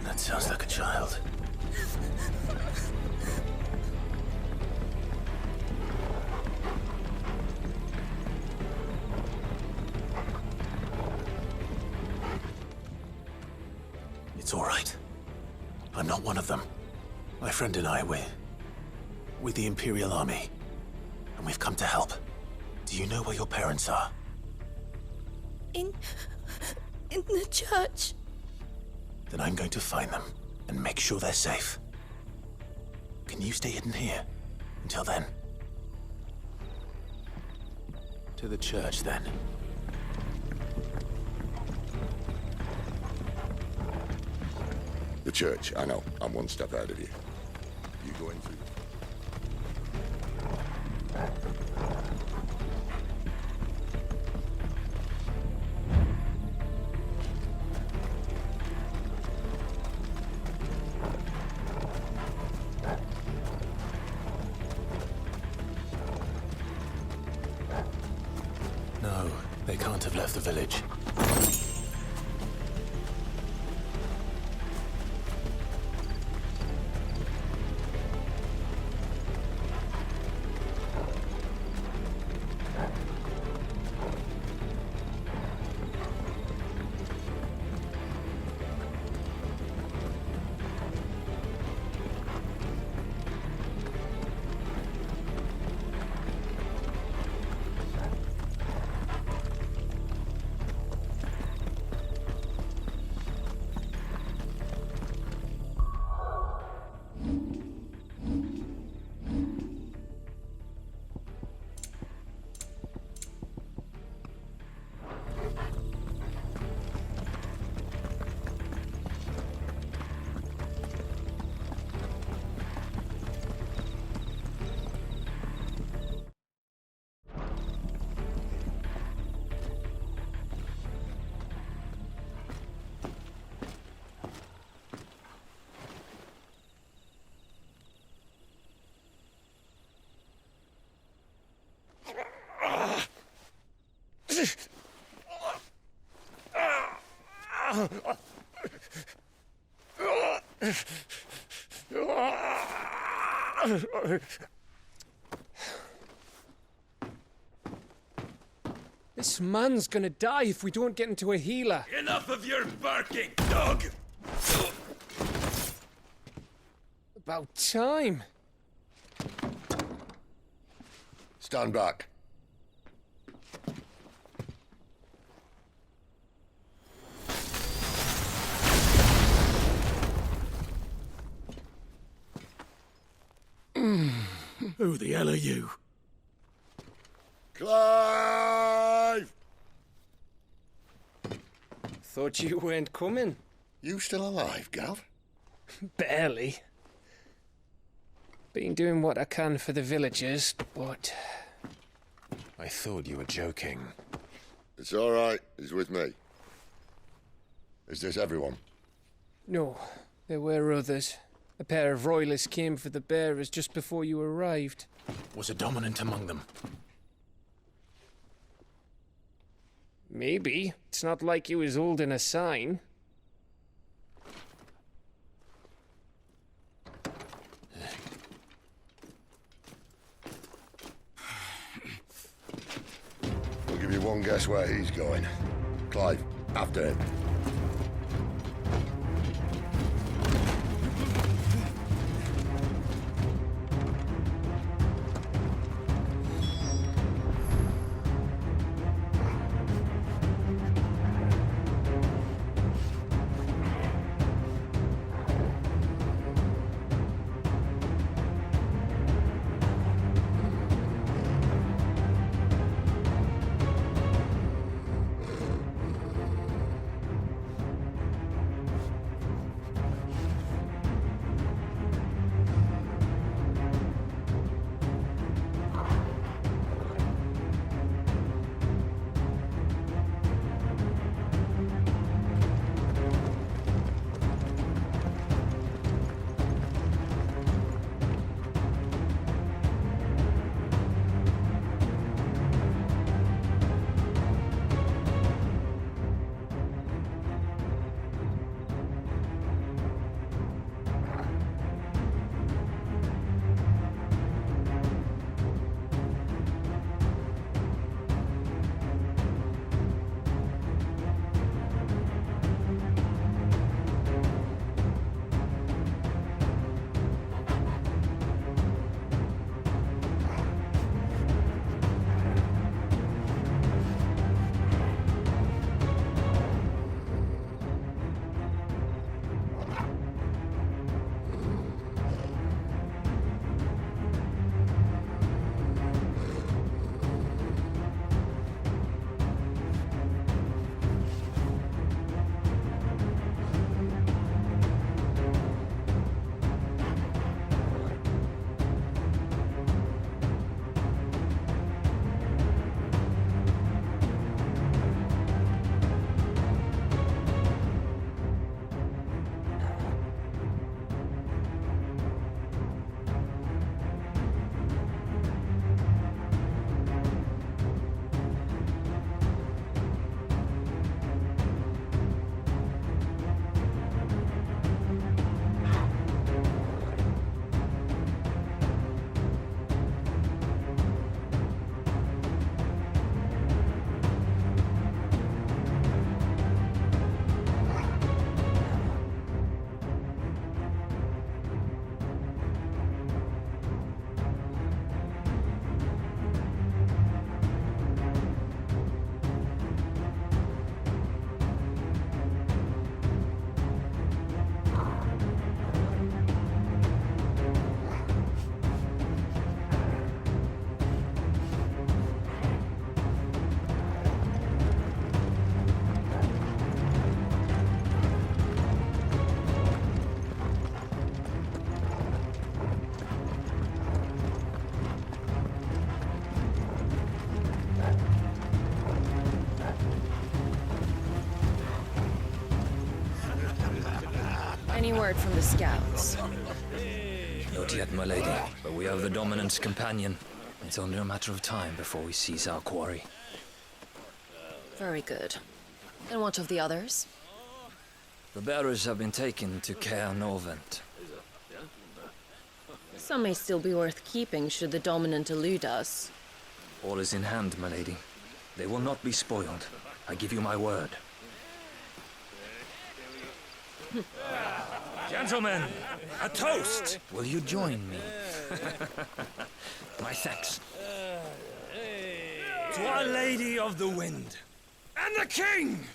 That sounds like a child. It's all right. I'm not one of them. My friend and I, we're with the Imperial Army. And we've come to help. Do you know where your parents are? In the church. Then I'm going to find them and make sure they're safe. Can you stay hidden here until then? To the church, then. The church, I know. I'm one step ahead of you. You go in through No, they can't have left the village. This man's gonna die if we don't get into a healer. Enough of your barking, dog! About time. Stand back. Who the hell are you? Clive! Thought you weren't coming. You still alive, Gav? Barely. Been doing what I can for the villagers, but... I thought you were joking. It's all right. He's with me. Is this everyone? No, there were others. A pair of royalists came for the bearers just before you arrived. Was a dominant among them? Maybe. It's not like he was holding a sign. I'll give you one guess where he's going. Clive, after him. Any word from the scouts? Not yet, my lady, but we have the Dominant's companion. It's only a matter of time before we seize our quarry. Very good. And what of the others? The bearers have been taken to Calon. Some may still be worth keeping should the Dominant elude us. All is in hand, my lady. They will not be spoiled. I give you my word. Gentlemen, a toast! Will you join me? My thanks. To Our Lady of the Wind and the King!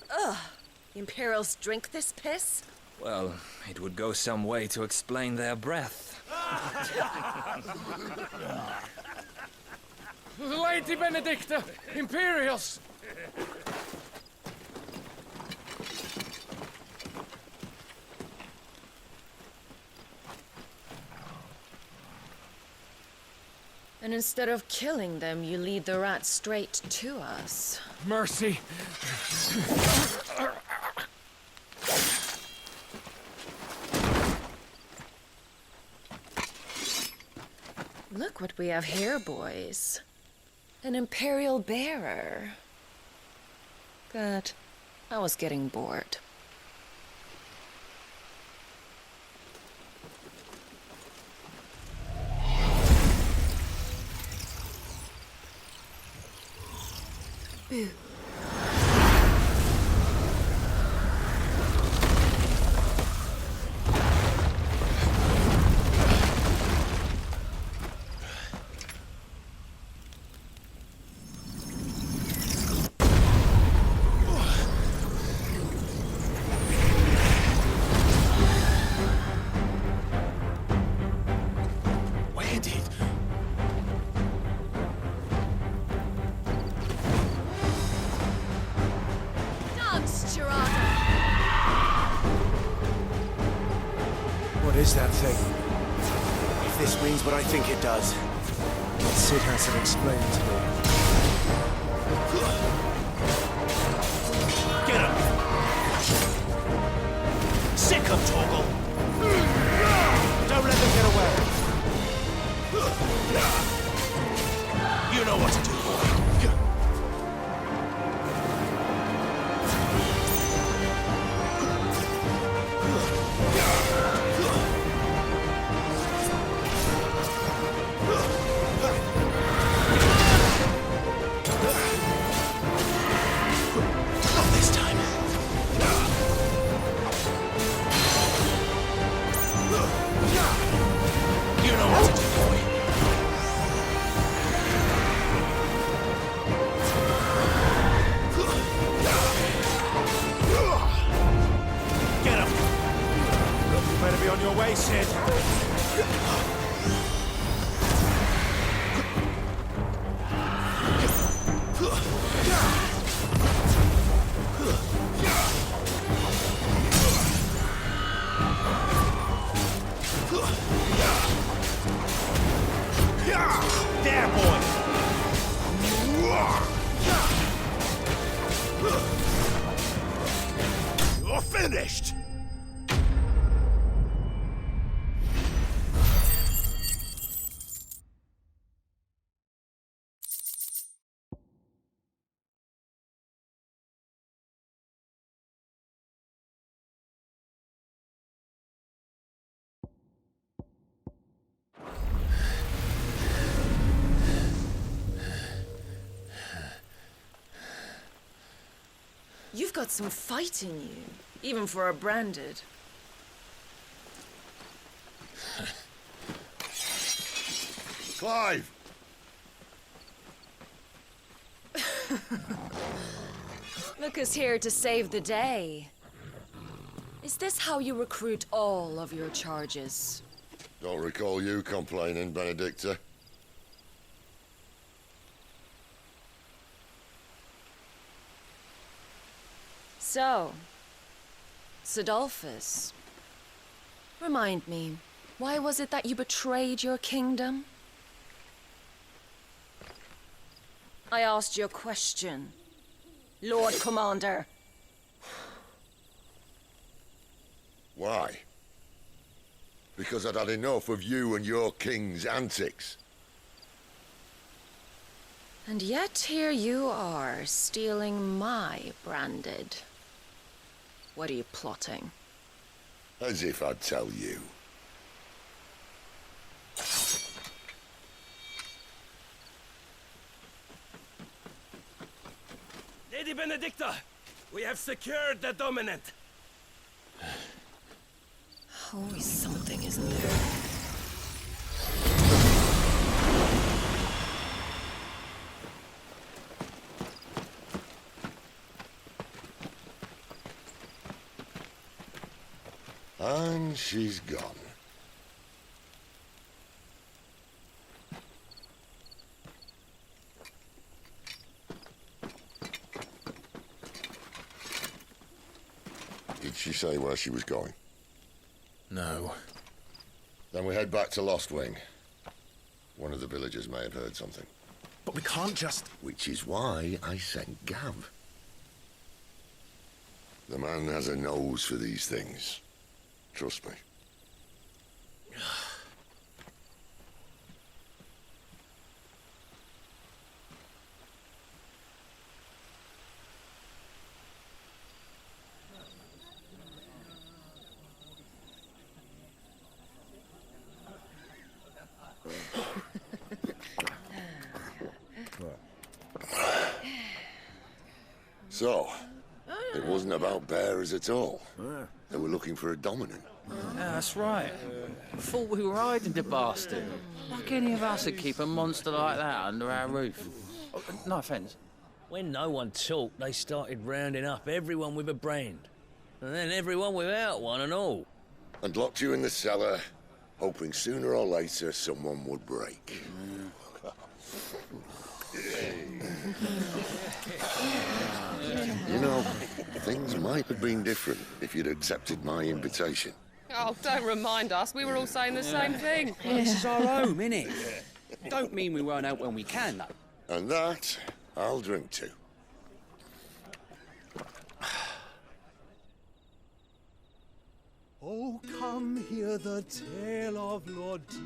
Ugh. The Imperials drink this piss? Well, it would go some way to explain their breath. Lady Benedicta! Imperials! And instead of killing them, you lead the rats straight to us. Mercy! Look what we have here, boys. An Imperial bearer. Good. I was getting bored. Boo. What is that thing? If this means what I think it does, Sid has to explain to me. get him! Sick of Torgal! Don't let them get away! You know what to do, boy. Better be on your way, Sid. There, boy. You're finished. You've got some fight in you, even for a branded. Clive! Look who's here to save the day. Is this how you recruit all of your charges? Don't recall you complaining, Benedicta. So, Sidolphus, remind me, why was it that you betrayed your kingdom? I asked you a question. Lord Commander. Why? Because I'd had enough of you and your king's antics. And yet here you are, stealing my branded. What are you plotting? As if I'd tell you. Lady Benedicta, we have secured the dominant. Always something, isn't there? And she's gone. Did she say where she was going? No. Then we head back to Lost Wing. One of the villagers may have heard something. But we can't just... Which is why I sent Gav. The man has a nose for these things. Trust me. So, it wasn't about bearers at all. They were looking for a dominant. Yeah, that's right. Thought we were hiding the bastard. Like any of us would keep a monster like that under our roof. Oh, no offence. When no one talked, they started rounding up everyone with a brand. And then everyone without one and all. And locked you in the cellar, hoping sooner or later someone would break. You know, things might have been different if you'd accepted my invitation. Oh, don't remind us. We were all saying the same thing. Well, this is our home, innit? Don't mean we won't help when we can, though. And that, I'll drink to. Oh, come hear the tale of Lord T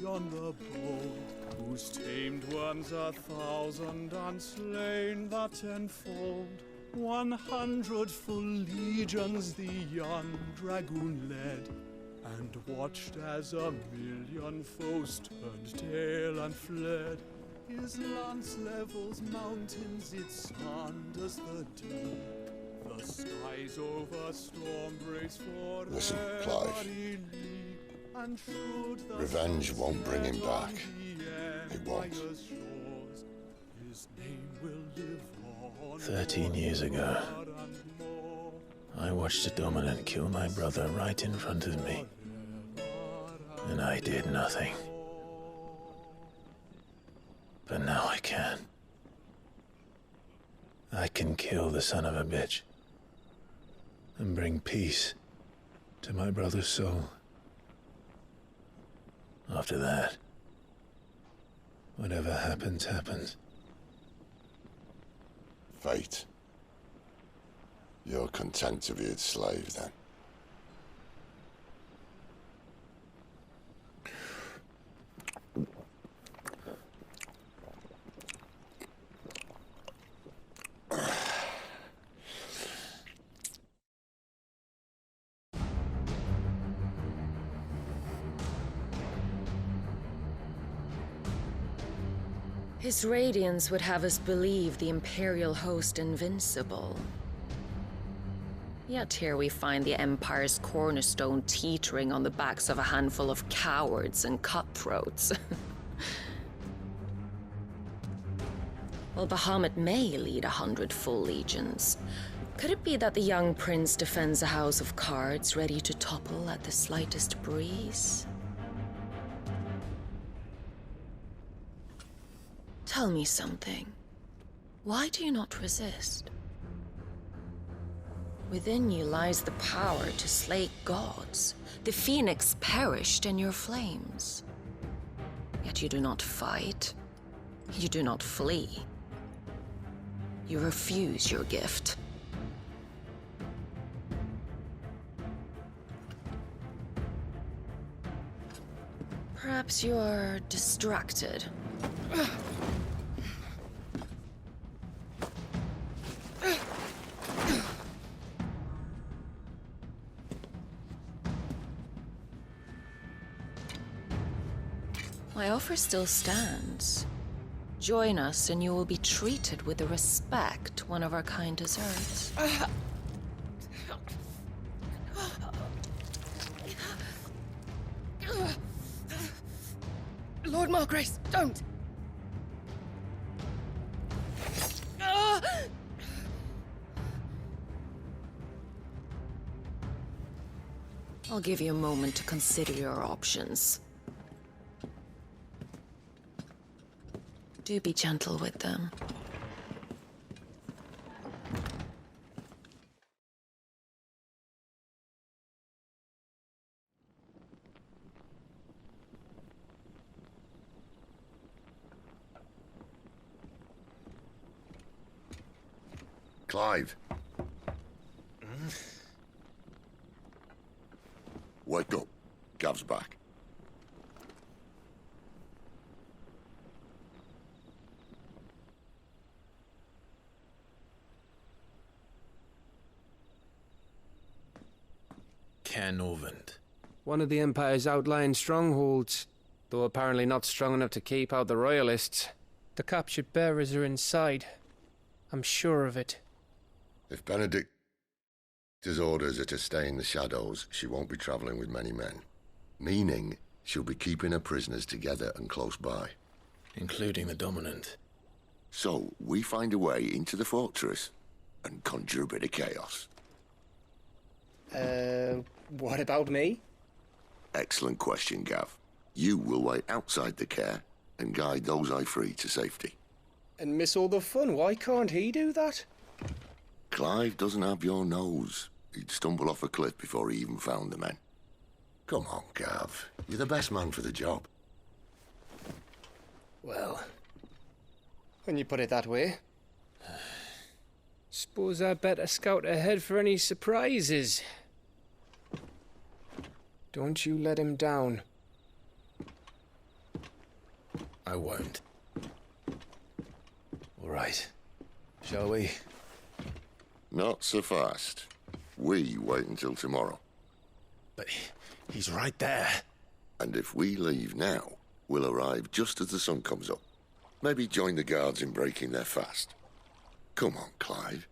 on the bold, whose tamed worms 1,000 and slain the tenfold. 100 full legions the young dragoon led, and watched as 1,000,000 foes turned tail and fled. His lance levels mountains, it sanders the deep. The skies over storm breaks for Listen, Clive. Revenge won't bring him back. It won't. 13 years ago, I watched a dominant kill my brother right in front of me. And I did nothing. But now I can. I can kill the son of a bitch. And bring peace to my brother's soul. After that, whatever happens, happens. Fate. You're content to be its slave, then? His radiance would have us believe the Imperial host invincible. Yet here we find the Empire's cornerstone teetering on the backs of a handful of cowards and cutthroats. Well, Bahamut may lead 100 full legions. Could it be that the young prince defends a house of cards ready to topple at the slightest breeze? Tell me something. Why do you not resist? Within you lies the power to slay gods. The phoenix perished in your flames. Yet you do not fight. You do not flee. You refuse your gift. Perhaps you're distracted. My offer still stands. Join us and you will be treated with the respect one of our kind deserves. Lord Margrace, don't! I'll give you a moment to consider your options. Do be gentle with them. Clive. Wake up. Gav's back. One of the Empire's outlying strongholds, though apparently not strong enough to keep out the Royalists. The captured bearers are inside. I'm sure of it. If Benedict's orders are to stay in the shadows, she won't be travelling with many men. Meaning, she'll be keeping her prisoners together and close by. Including the Dominant. So, we find a way into the fortress and conjure a bit of chaos. What about me? Excellent question, Gav. You will wait outside the care and guide those I free to safety. And miss all the fun. Why can't he do that? Clive doesn't have your nose. He'd stumble off a cliff before he even found the men. Come on, Gav. You're the best man for the job. Well, when you put it that way. Suppose I better scout ahead for any surprises. Don't you let him down. I won't. All right. Shall we? Not so fast. We wait until tomorrow. But he's right there. And if we leave now, we'll arrive just as the sun comes up. Maybe join the guards in breaking their fast. Come on, Clive.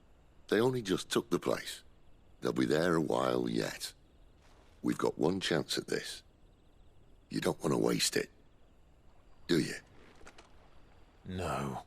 They only just took the place. They'll be there a while yet. We've got one chance at this. You don't want to waste it, do you? No.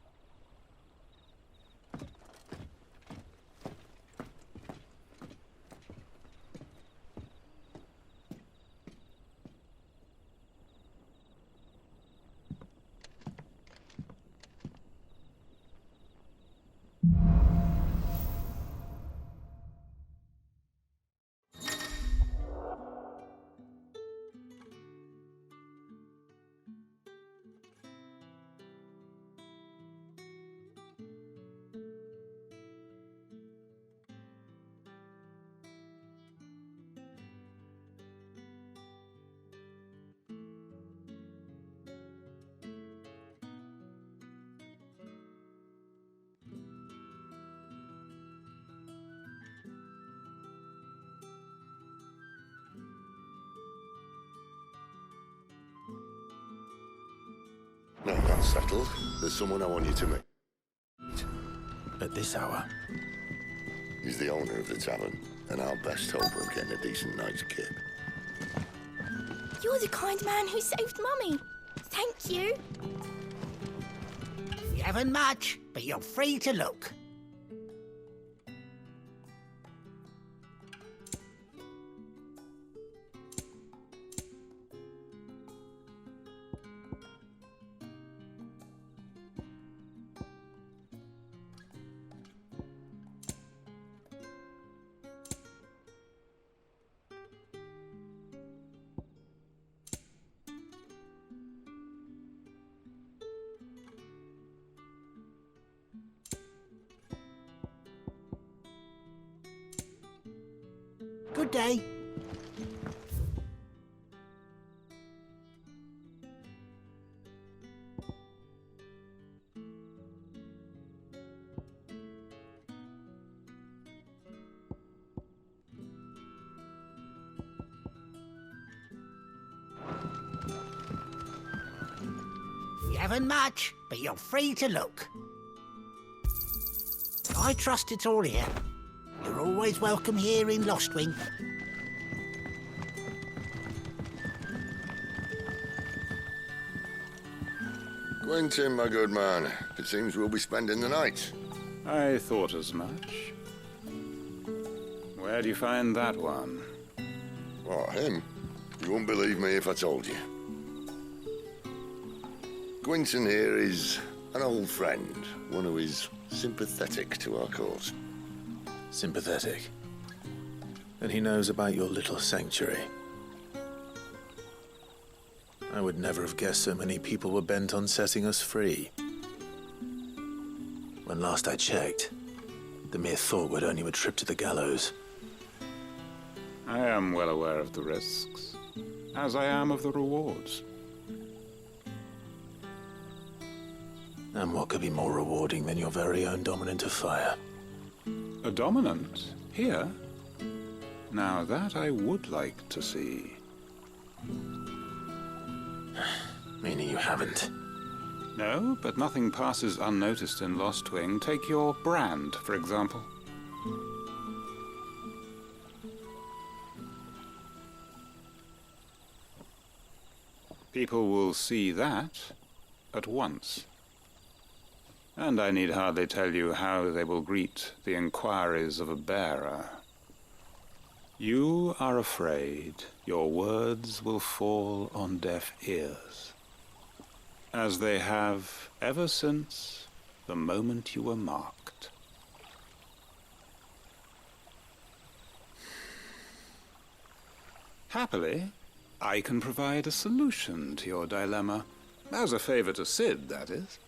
Now that's settled. There's someone I want you to meet. At this hour? He's the owner of the tavern, and our best hope of getting a decent night's kip. You're the kind man who saved Mummy. Thank you. We haven't much, but you're free to look. Good day. You haven't much, but you're free to look. I trust it's all here. You're always welcome here in Lostwing. Quentin, my good man. It seems we'll be spending the night. I thought as much. Where do you find that one? Oh, him? You wouldn't believe me if I told you. Quentin here is an old friend, one who is sympathetic to our cause. Sympathetic? And he knows about your little sanctuary. I would never have guessed so many people were bent on setting us free. When last I checked, the mere thought would earn you a trip to the gallows. I am well aware of the risks, as I am of the rewards. And what could be more rewarding than your very own dominant of fire? A dominant? Here? Now that I would like to see. Meaning you haven't? No, but nothing passes unnoticed in Lostwing. Take your brand, for example. People will see that at once. And I need hardly tell you how they will greet the inquiries of a bearer. You are afraid your words will fall on deaf ears, as they have ever since the moment you were marked. Happily, I can provide a solution to your dilemma, as a favor to Sid, that is.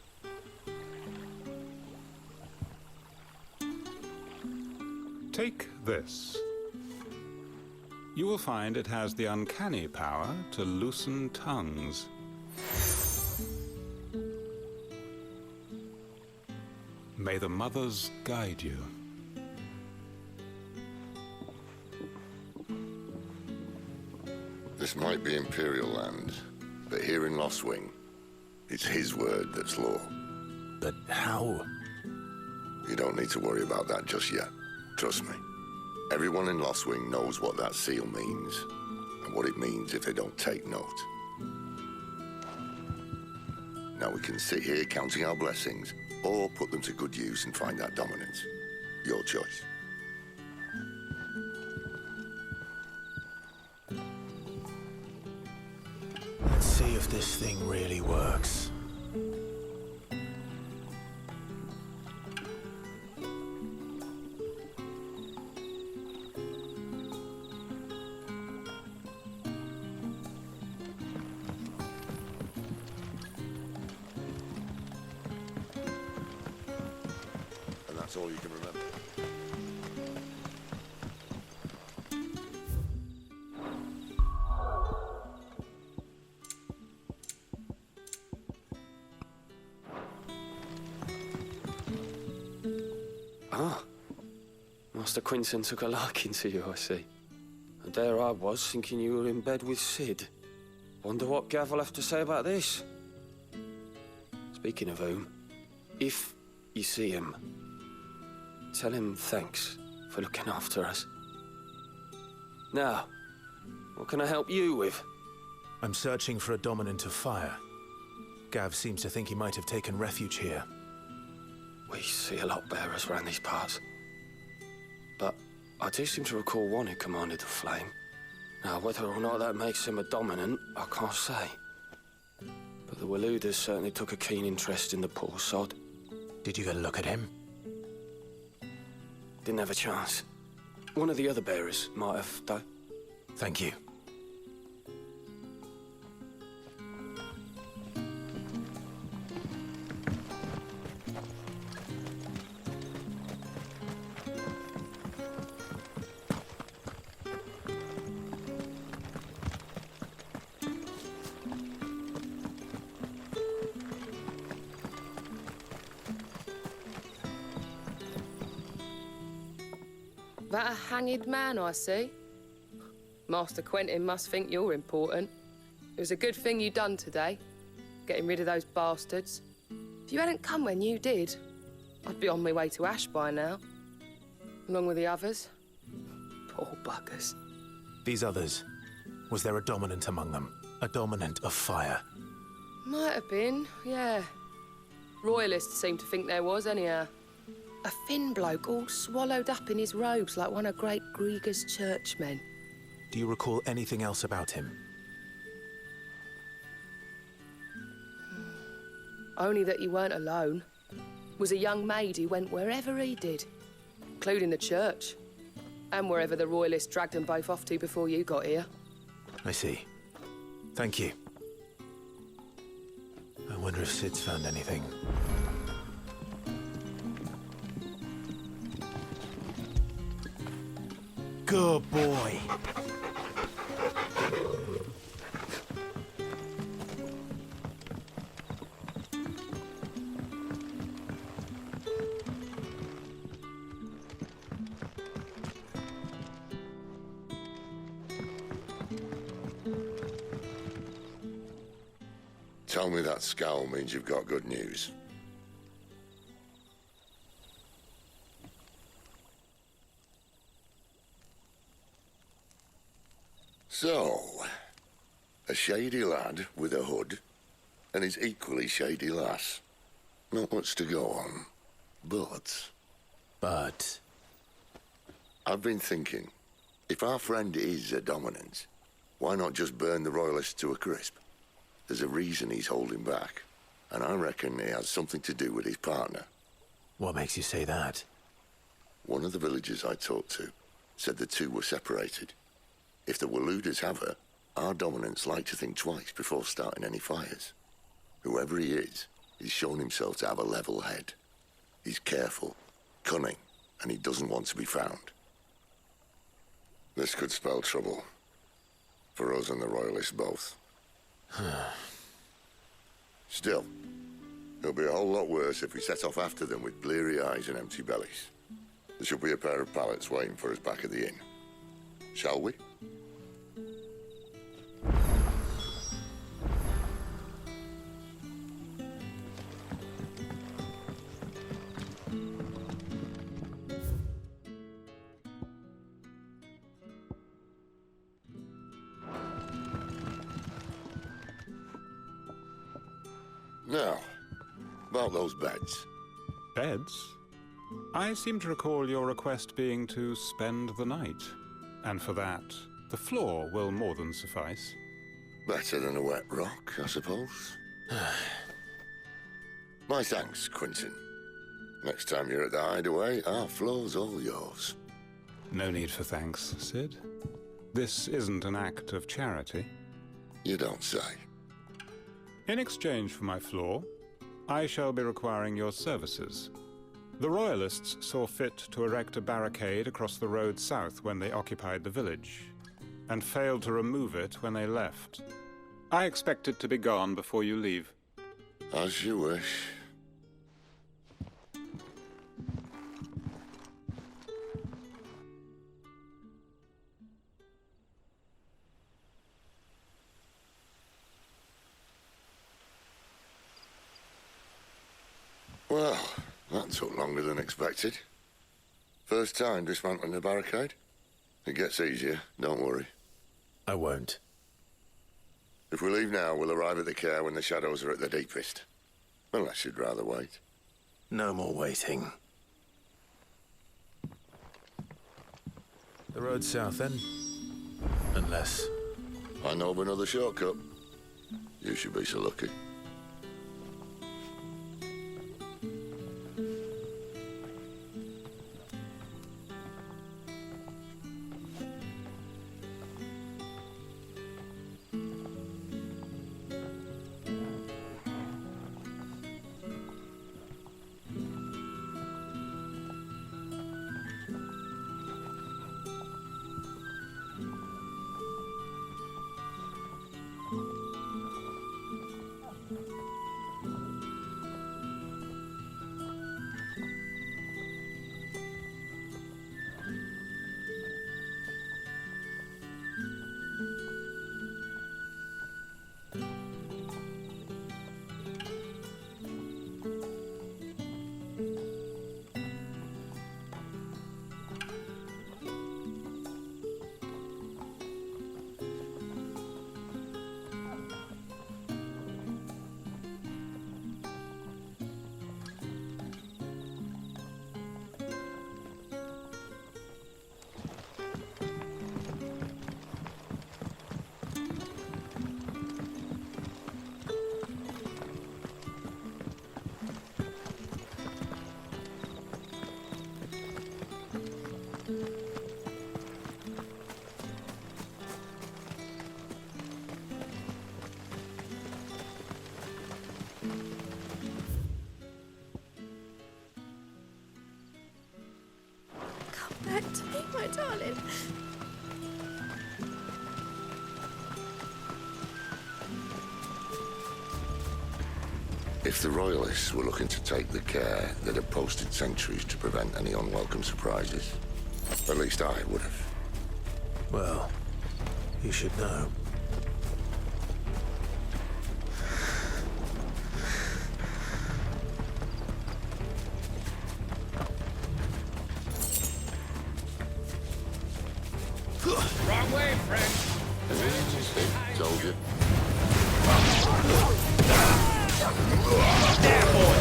Take this. You will find it has the uncanny power to loosen tongues. May the mothers guide you. This might be Imperial land, but here in Lostwing, it's his word that's law. But how? You don't need to worry about that just yet. Trust me. Everyone in Lostwing knows what that seal means, and what it means if they don't take note. Now we can sit here counting our blessings, or put them to good use and find that dominance. Your choice. Let's see if this thing really works. That's all you can remember. Ah, Master Quinton took a liking to you, I see. And there I was, thinking you were in bed with Sid. Wonder what Gav will have to say about this. Speaking of whom, if you see him, tell him thanks for looking after us. Now, what can I help you with? I'm searching for a dominant of fire. Gav seems to think he might have taken refuge here. We see a lot bearers around these parts. But I do seem to recall one who commanded the flame. Now, whether or not that makes him a dominant, I can't say. But the Waluders certainly took a keen interest in the poor sod. Did you get a look at him? Didn't have a chance. One of the other bearers might have, though. Thank you. That a hanged man I see? Master Quentin must think you're important. It was a good thing you done today, getting rid of those bastards. If you hadn't come when you did, I'd be on my way to Ash by now, along with the others. Poor buggers. These others, was there a dominant among them? A dominant of fire? Might have been, yeah. Royalists seem to think there was, anyhow. A thin bloke all swallowed up in his robes like one of Great Grieger's churchmen. Do you recall anything else about him? Only that he weren't alone. Was a young maid who went wherever he did, including the church, and wherever the Royalists dragged them both off to before you got here. I see. Thank you. I wonder if Sid's found anything. Good boy. Tell me that scowl means you've got good news. So, a shady lad with a hood, and his equally shady lass. Not much to go on, but... I've been thinking, if our friend is a dominant, why not just burn the Royalists to a crisp? There's a reason he's holding back, and I reckon he has something to do with his partner. What makes you say that? One of the villagers I talked to said the two were separated. If the Waluders have her, our dominants like to think twice before starting any fires. Whoever he is, he's shown himself to have a level head. He's careful, cunning, and he doesn't want to be found. This could spell trouble. For us and the Royalists both. Still, it'll be a whole lot worse if we set off after them with bleary eyes and empty bellies. There should be a pair of pallets waiting for us back at the inn. Shall we? Now, about those beds. Beds? I seem to recall your request being to spend the night. And for that, the floor will more than suffice. Better than a wet rock, I suppose. My thanks, Quentin. Next time you're at the hideaway, our floor's all yours. No need for thanks, Sid. This isn't an act of charity. You don't say. In exchange for my floor, I shall be requiring your services. The Royalists saw fit to erect a barricade across the road south when they occupied the village, and failed to remove it when they left. I expect it to be gone before you leave. As you wish. Well, that took longer than expected. First time dismantling the barricade? It gets easier, don't worry. I won't. If we leave now, we'll arrive at the care when the shadows are at their deepest. Unless you'd rather wait. No more waiting. The road south, then? Unless... I know of another shortcut. You should be so lucky. Come back to me, my darling. If the Royalists were looking to take the care that had posted sentries to prevent any unwelcome surprises, at least I would have. Well, you should know. Wrong way, friend. Told you. There, boy.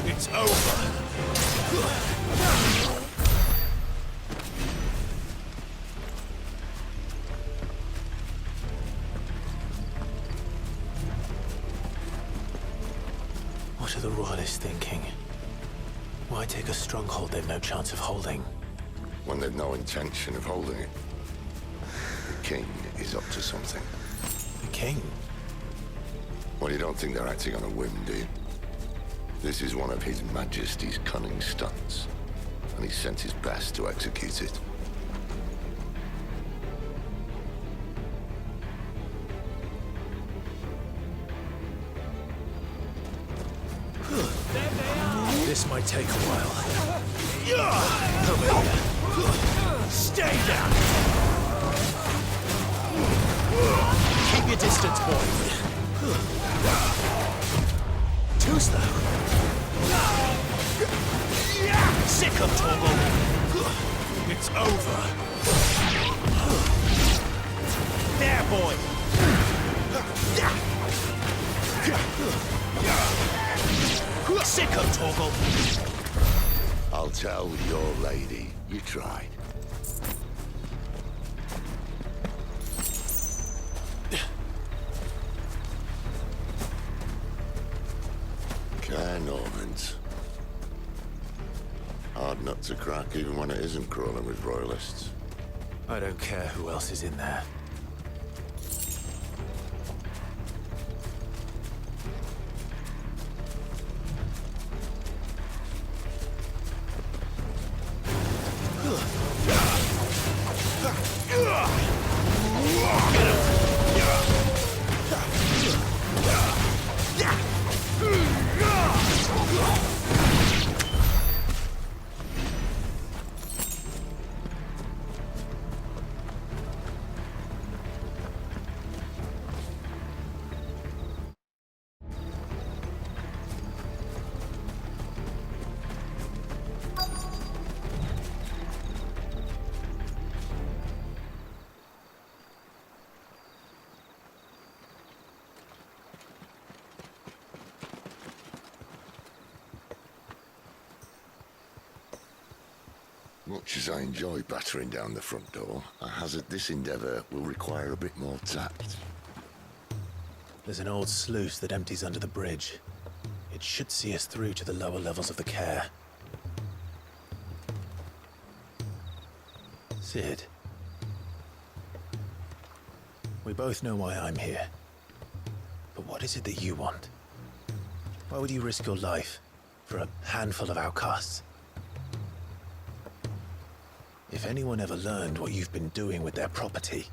It's over. What are the Royalists thinking? Why take a stronghold they've no chance of holding? When they've no intention of holding it. The king is up to something. The king? Well, you don't think they're acting on a whim, do you? This is one of His Majesty's cunning stunts, and he's sent his best to execute it. This might take a while. Over here. Stay down! Keep your distance, boy. Too slow. Sick of Torgal. It's over. There, boy. Sick of Torgal. I'll tell your lady you tried. Care Normans. Hard nut to crack even when it isn't crawling with royalists. I don't care who else is in there. Much as I enjoy battering down the front door, I hazard this endeavour will require a bit more tact. There's an old sluice that empties under the bridge. It should see us through to the lower levels of the care. Sid. We both know why I'm here. But what is it that you want? Why would you risk your life for a handful of outcasts? If anyone ever learned what you've been doing with their property...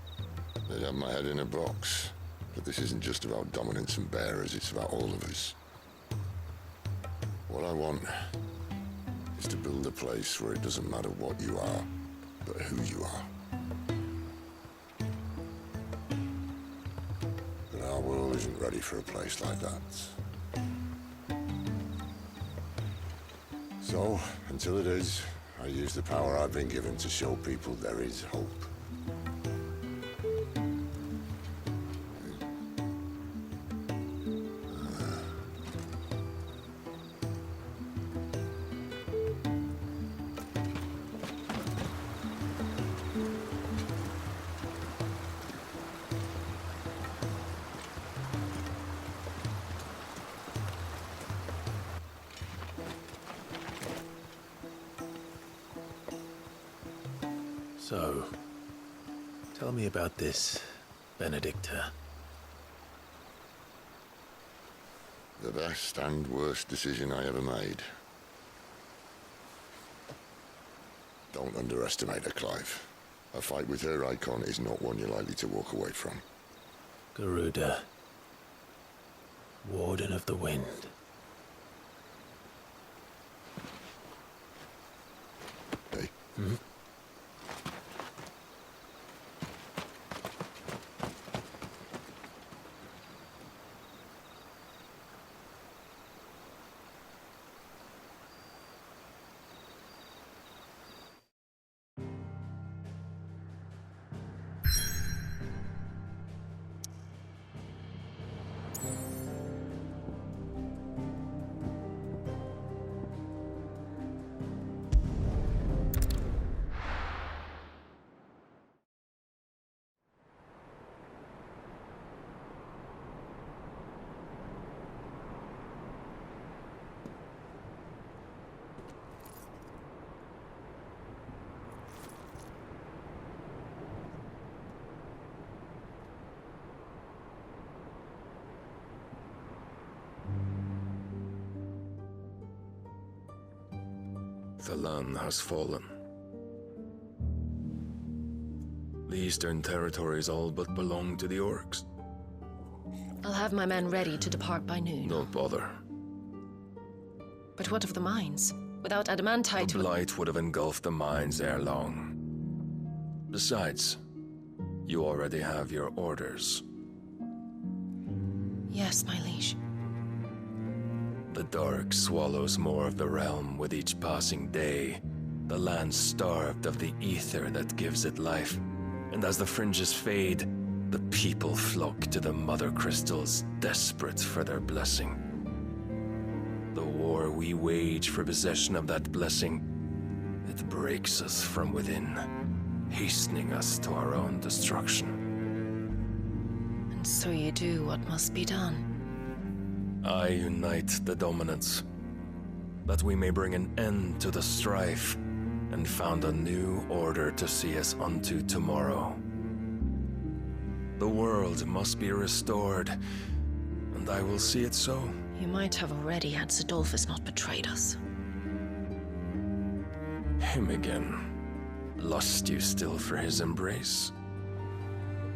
They'd have my head in a box. But this isn't just about dominance and bearers, it's about all of us. What I want is to build a place where it doesn't matter what you are, but who you are. But our world isn't ready for a place like that. So, until it is, I use the power I've been given to show people there is hope. So, Tell me about this, Benedicta. The best and worst decision I ever made. Don't underestimate her, Clive. A fight with her icon is not one you're likely to walk away from. Garuda. Warden of the Wind. Hey? Hmm? Calon has fallen. The Eastern Territories all but belong to the Orcs. I'll have my men ready to depart by noon. Don't bother. But what of the mines? Without adamantite... The blight would have engulfed the mines ere long. Besides, you already have your orders. Yes, my liege. The dark swallows more of the realm with each passing day. The land starved of the ether that gives it life. And as the fringes fade, the people flock to the mother crystals, desperate for their blessing. The war we wage for possession of that blessing, it breaks us from within, hastening us to our own destruction. And so you do what must be done. I unite the dominants, that we may bring an end to the strife, and found a new order to see us unto tomorrow. The world must be restored, and I will see it so. You might have already had Sidolphus not betrayed us. Him again. Lust you still for his embrace?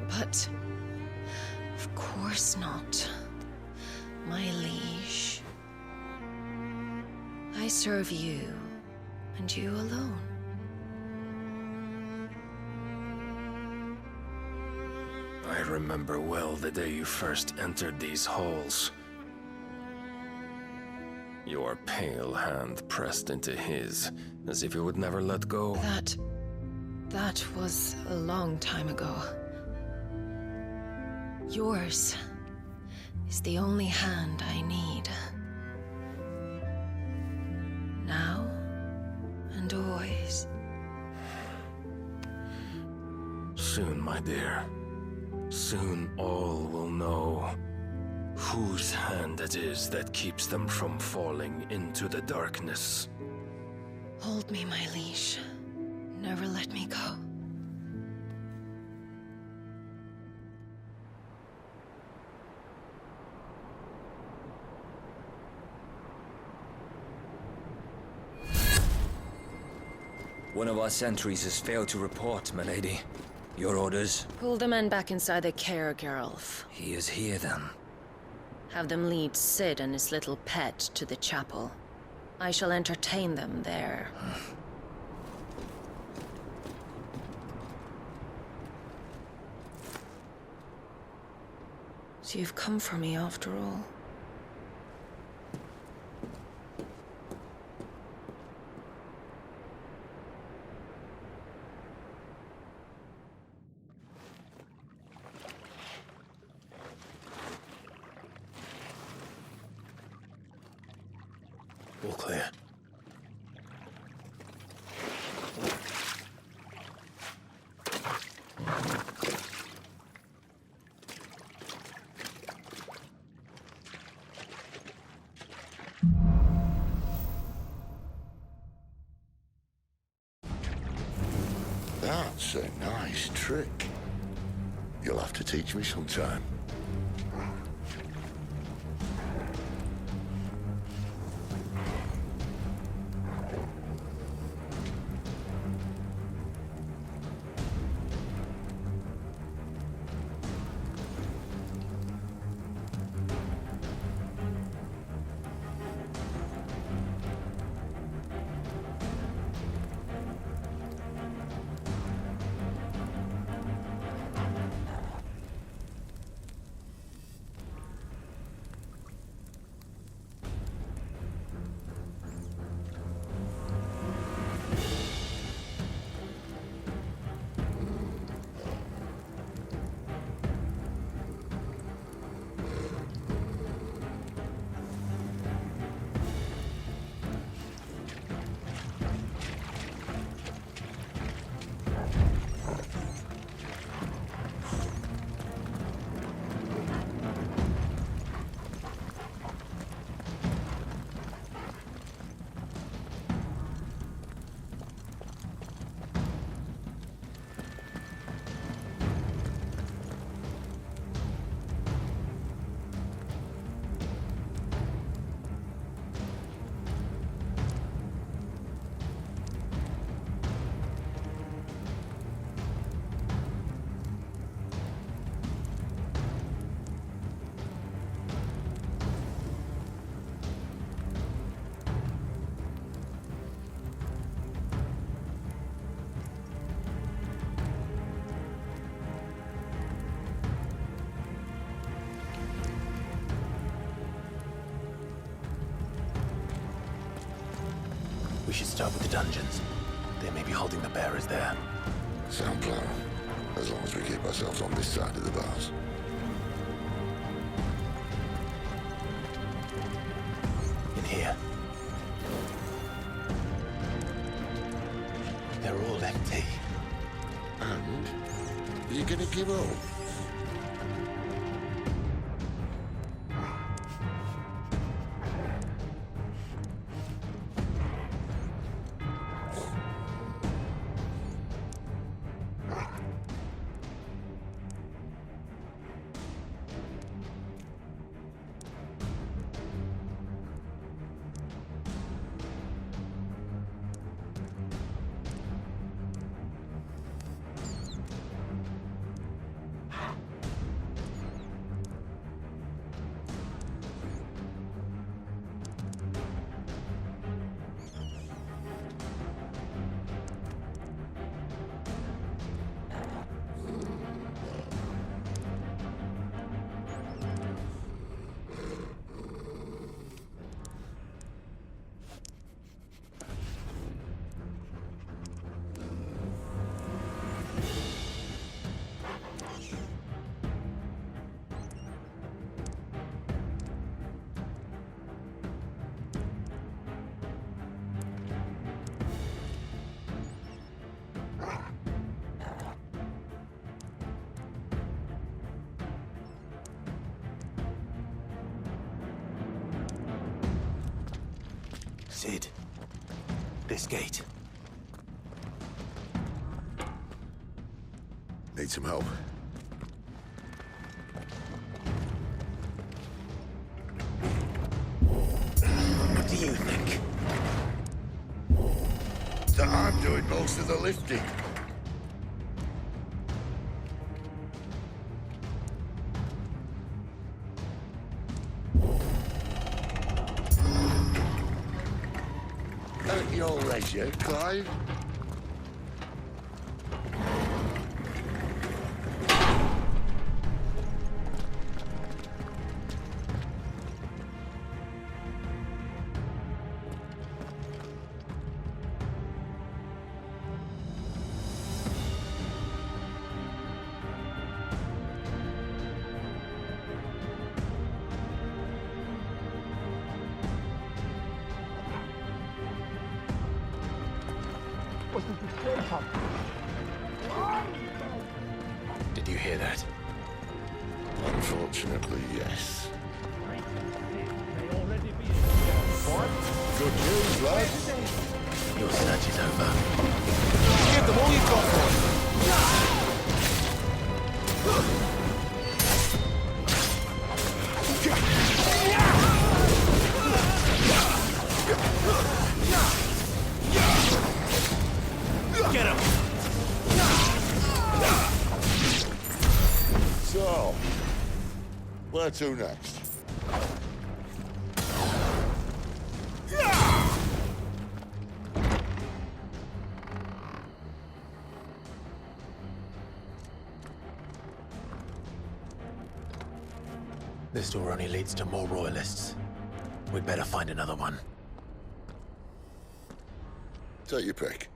But... of course not. My liege. I serve you, and you alone. I remember well the day you first entered these halls. Your pale hand pressed into his, as if you would never let go. That was a long time ago. Yours is the only hand I need. Now and always. Soon, my dear. Soon all will know whose hand it is that keeps them from falling into the darkness. Hold me, my liege. Never let me go. One of our sentries has failed to report, milady. Your orders? Pull the men back inside the care, Geralf. He is here, then. Have them lead Sid and his little pet to the chapel. I shall entertain them there. So you've come for me after all. All clear. That's a nice trick. You'll have to teach me sometime. We should start with the dungeons. They may be holding the bearers there. Sound plan. As long as we keep ourselves on this side of the bars. In here. They're all empty. And? You're gonna give up? Sid, this gate. Need some help? What do you think? That I'm doing most of the lifting. At your leisure, Clive. Did you hear that? Unfortunately, yes. Good news, lad. Your search is over. Give them all you've got for it. So, where to next? This door only leads to more royalists. We'd better find another one. Take your pick.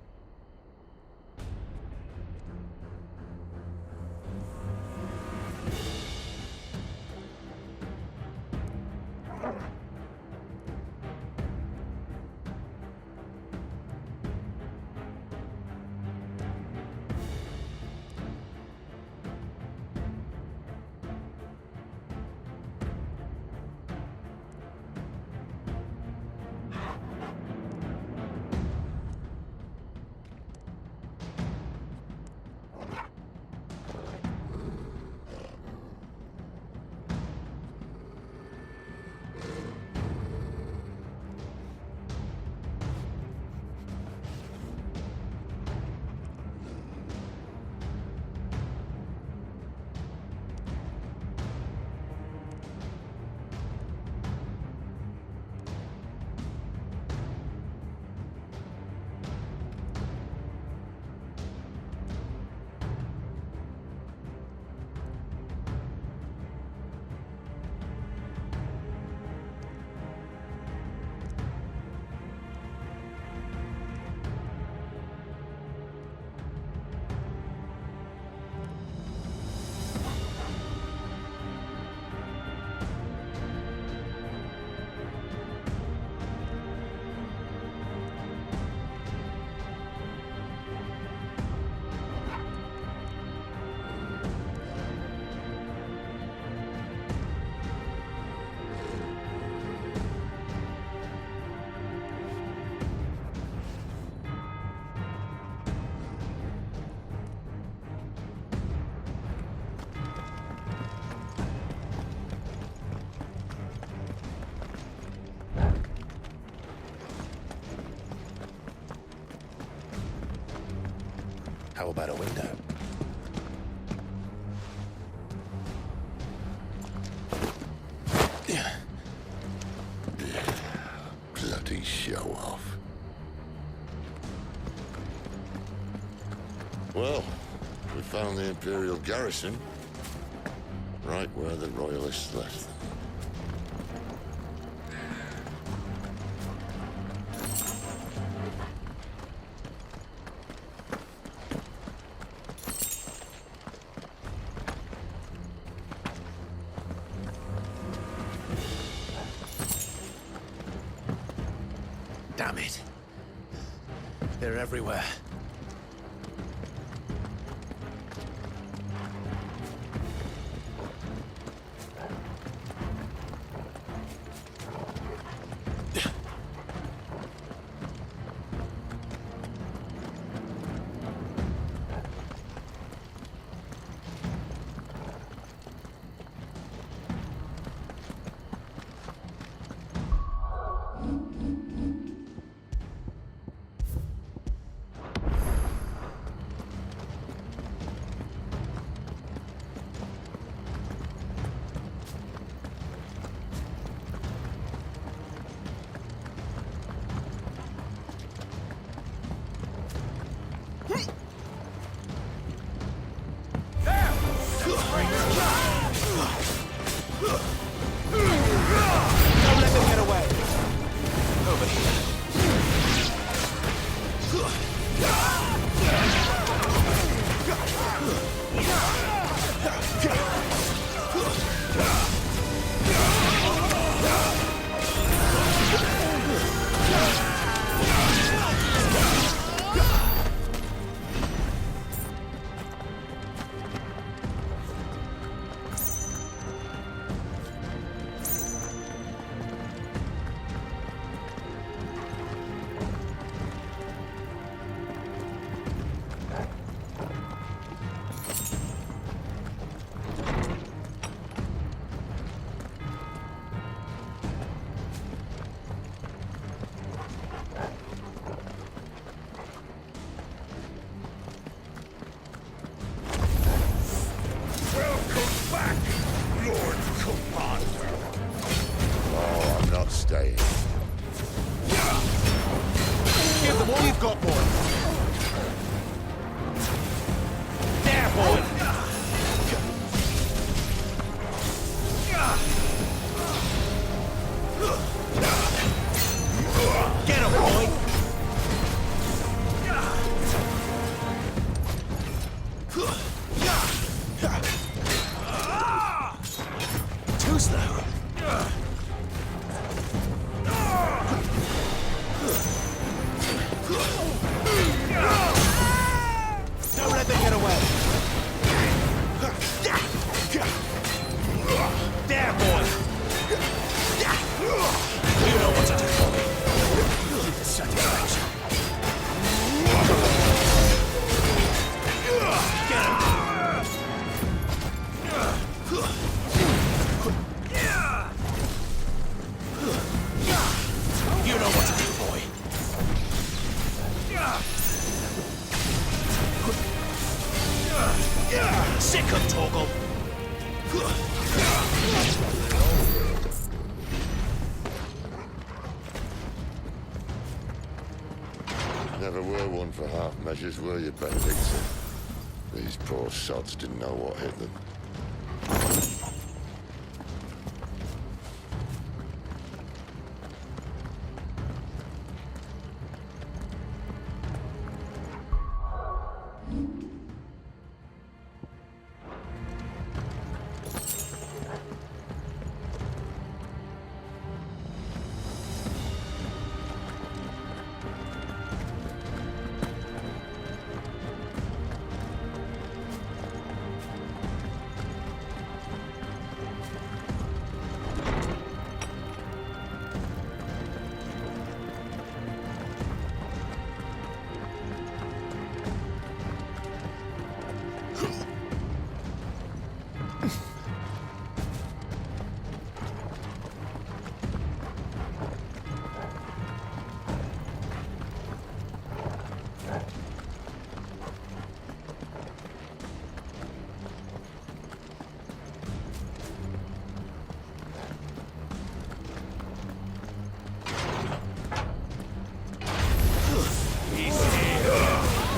How about a window? Bloody show off. Well, we found the Imperial garrison, right where the Royalists left them. Damn it. They're everywhere. Too slow. Don't let them get away. There, boy. You know what to do for me. Give the satisfaction. Get him. You know what to do, boy. Sick of Torgal. Never were one for half measures, were you, Benedictine? These poor sods didn't know what hit them.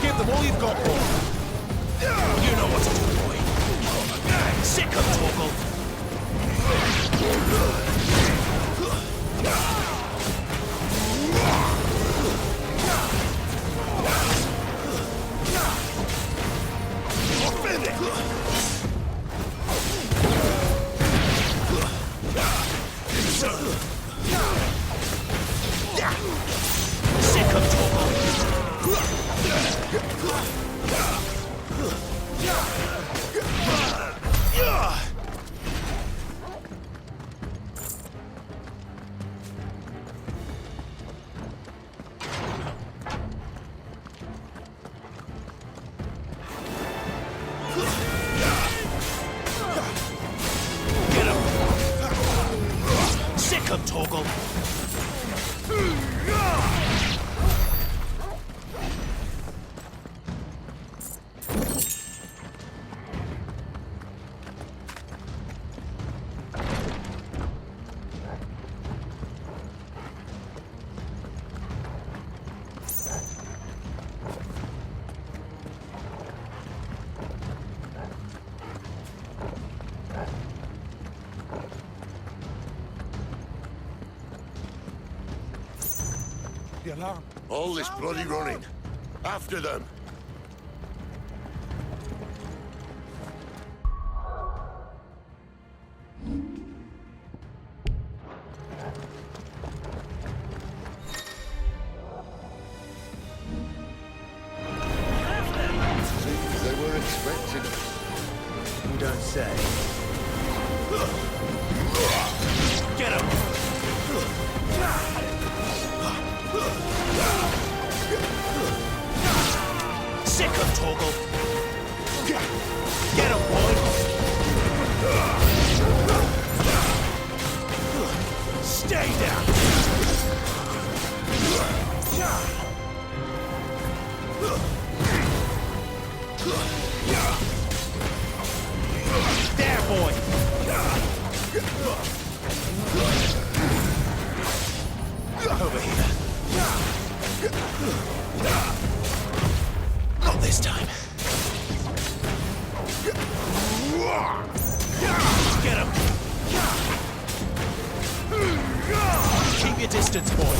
Give them all you've got, boy. You know what to do, boy. Sick of Torgal. Sick of Torgal. Get him! Sick of Torgal! The alarm. All this bloody running. After them. They were expecting us. You don't say. Get him! Sick of Torgal! Get him, boy! Stay down! There, boy! Over here. Not this time. Get him! Keep your distance, boy.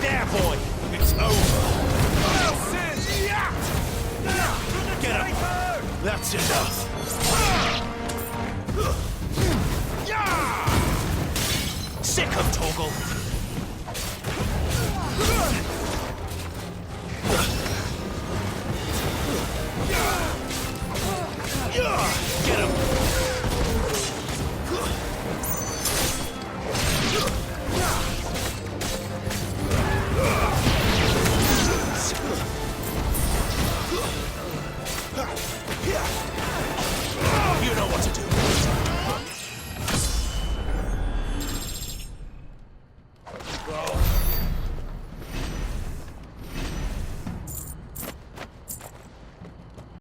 There, boy! It's over. That's enough! Sick of Torgal!